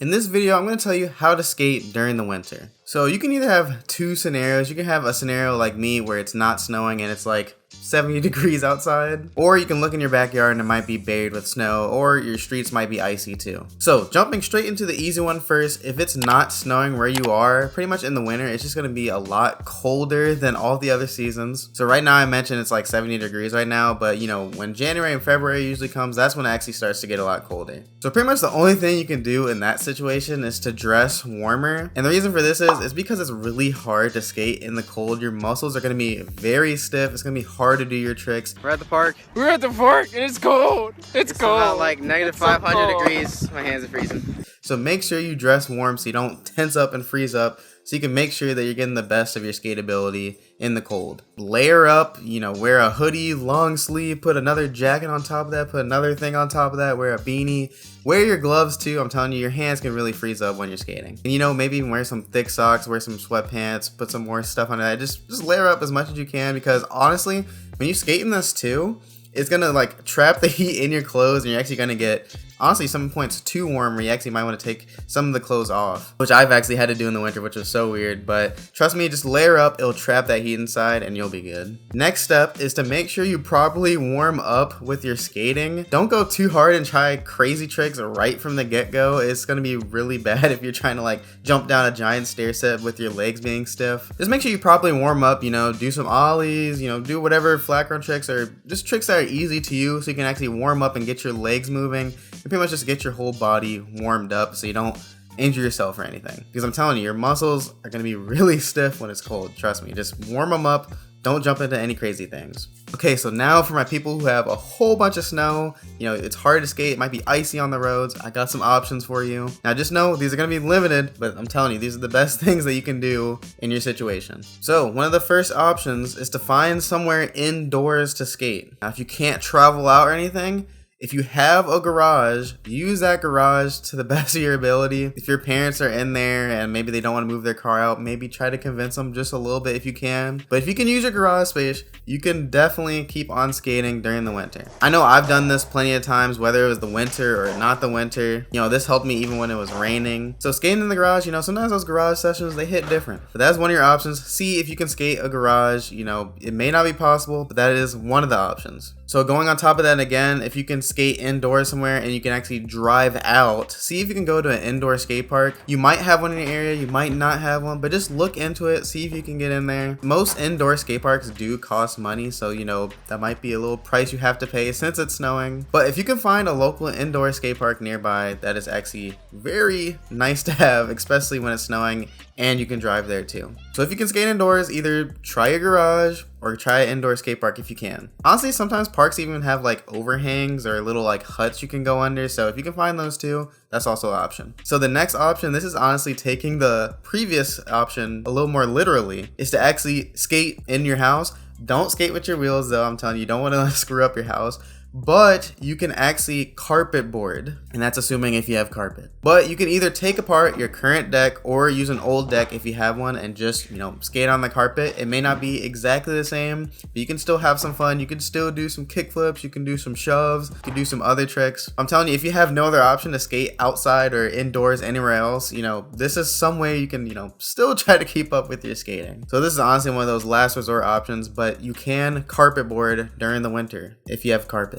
In this video, I'm going to tell you how to skate during the winter. So you can either have two scenarios. You can have a scenario like me where it's not snowing and it's like 70 degrees outside, or you can look in your backyard and it might be buried with snow, or your streets might be icy too. So jumping straight into the easy one first, if it's not snowing where you are, pretty much in the winter, it's just going to be a lot colder than all the other seasons. So right now I mentioned it's like 70 degrees right now, but you know, when January and February usually comes, that's when it actually starts to get a lot colder. So pretty much the only thing you can do in that situation is to dress warmer. And the reason for this is because it's really hard to skate in the cold. Your muscles are going to be very stiff. It's going to be hard to do your tricks. We're at the park. We're at the park and it's cold. It's cold. About like negative 500 degrees. My hands are freezing. So make sure you dress warm so you don't tense up and freeze up, so you can make sure that you're getting the best of your skate ability in the cold. Layer up, you know, wear a hoodie, long sleeve, put another jacket on top of that, put another thing on top of that, wear a beanie, wear your gloves too. I'm telling you, your hands can really freeze up when you're skating. And you know, maybe even wear some thick socks, wear some sweatpants, put some more stuff on that. Just layer up as much as you can, because honestly, when you skate in this too, it's gonna like trap the heat in your clothes, and you're actually gonna get, honestly, some points too warm where you actually might want to take some of the clothes off, which I've actually had to do in the winter, which was so weird. But trust me, just layer up, it'll trap that heat inside and you'll be good. Next step is to make sure you properly warm up with your skating. Don't go too hard and try crazy tricks right from the get-go. It's gonna be really bad if you're trying to like jump down a giant stair set with your legs being stiff. Just make sure you properly warm up, you know, do some ollies, you know, do whatever flat ground tricks or just tricks that are easy to you so you can actually warm up and get your legs moving. Pretty much just get your whole body warmed up so you don't injure yourself or anything, because I'm telling you, your muscles are going to be really stiff when it's cold. Trust me, just warm them up. Don't jump into any crazy things. Okay, so now for my people who have a whole bunch of snow, you know, it's hard to skate, it might be icy on the roads, I got some options for you. Now just know these are going to be limited, but I'm telling you, these are the best things that you can do in your situation. So one of the first options is to find somewhere indoors to skate. Now if you can't travel out or anything, if you have a garage, use that garage to the best of your ability. If your parents are in there and maybe they don't want to move their car out, maybe try to convince them just a little bit if you can. But if you can use your garage space, you can definitely keep on skating during the winter. I know I've done this plenty of times, whether it was the winter or not the winter. You know, this helped me even when it was raining. So skating in the garage, you know, sometimes those garage sessions, they hit different. But that's one of your options. See if you can skate a garage. You know, it may not be possible, but that is one of the options. So going on top of that, again, if you can skate indoors somewhere and you can actually drive out, see if you can go to an indoor skate park. You might have one in your area, you might not have one, but just look into it, see if you can get in there. Most indoor skate parks do cost money, so you know, that might be a little price you have to pay since it's snowing. But if you can find a local indoor skate park nearby, that is actually very nice to have, especially when it's snowing and you can drive there too. So if you can skate indoors, either try a garage or try an indoor skate park if you can. Honestly, sometimes parks even have like overhangs or little like huts you can go under. So if you can find those too, that's also an option. So the next option, this is honestly taking the previous option a little more literally, is to actually skate in your house. Don't skate with your wheels though, I'm telling you, you don't want to screw up your house. But you can actually carpet board, and that's assuming if you have carpet. But you can either take apart your current deck or use an old deck if you have one and just, you know, skate on the carpet. It may not be exactly the same, but you can still have some fun. You can still do some kick flips, you can do some shoves, you can do some other tricks. I'm telling you, if you have no other option to skate outside or indoors anywhere else, you know, this is some way you can, you know, still try to keep up with your skating. So this is honestly one of those last resort options, but you can carpet board during the winter if you have carpet.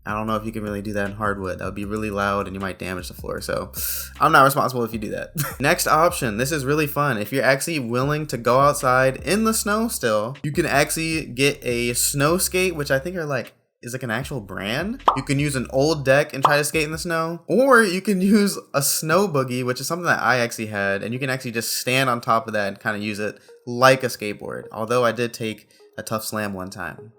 I don't know if you can really do that in hardwood. That would be really loud and you might damage the floor. So I'm not responsible if you do that. Next option, this is really fun. If you're actually willing to go outside in the snow still, you can actually get a snow skate, which I think are like, is like an actual brand. You can use an old deck and try to skate in the snow, or you can use a snow boogie, which is something that I actually had, and you can actually just stand on top of that and kind of use it like a skateboard. Although I did take a tough slam one time.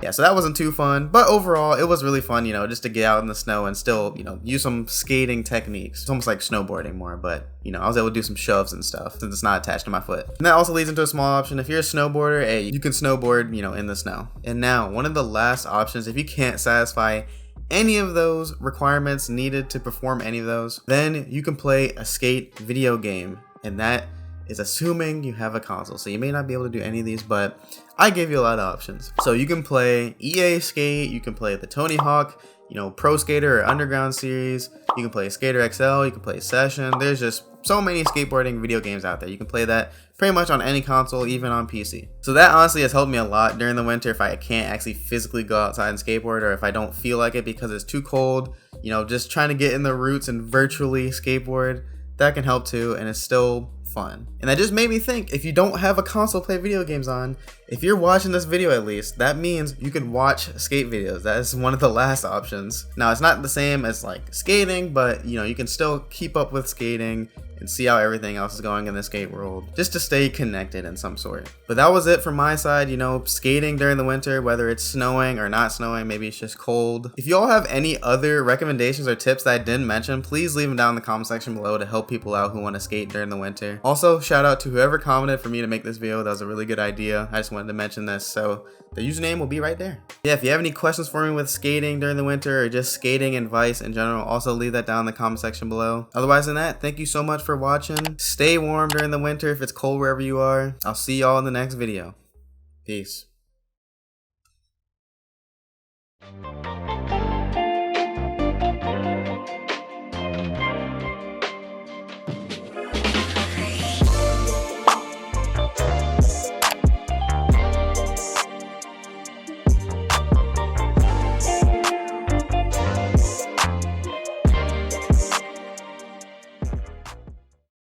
Yeah, so that wasn't too fun, but overall it was really fun, you know, just to get out in the snow and still, you know, use some skating techniques. It's almost like snowboarding more, but you know, I was able to do some shoves and stuff since it's not attached to my foot. And that also leads into a small option. If you're a snowboarder, hey, you can snowboard, you know, in the snow. And now, one of the last options, if you can't satisfy any of those requirements needed to perform any of those, then you can play a skate video game. And that is assuming you have a console. So you may not be able to do any of these, but I gave you a lot of options. So you can play EA Skate, you can play the Tony Hawk, you know, Pro Skater or Underground series, you can play Skater XL, you can play Session. There's just so many skateboarding video games out there. You can play that pretty much on any console, even on PC. So that honestly has helped me a lot during the winter if I can't actually physically go outside and skateboard, or if I don't feel like it because it's too cold. You know, just trying to get in the roots and virtually skateboard, that can help too, and it's still fun. And that just made me think, if you don't have a console to play video games on, if you're watching this video at least, that means you can watch skate videos. That is one of the last options. Now, it's not the same as like skating, but you know, you can still keep up with skating and see how everything else is going in the skate world, just to stay connected in some sort. But that was it from my side, you know, skating during the winter, whether it's snowing or not snowing, maybe it's just cold. If you all have any other recommendations or tips that I didn't mention, please leave them down in the comment section below to help people out who want to skate during the winter. Also, shout out to whoever commented for me to make this video. That was a really good idea. I just wanted to mention this, so the username will be right there. Yeah, if you have any questions for me with skating during the winter or just skating advice in general, also leave that down in the comment section below. Otherwise than that, thank you so much for watching. Stay warm during the winter if it's cold wherever you are. I'll see y'all in the next video. Peace.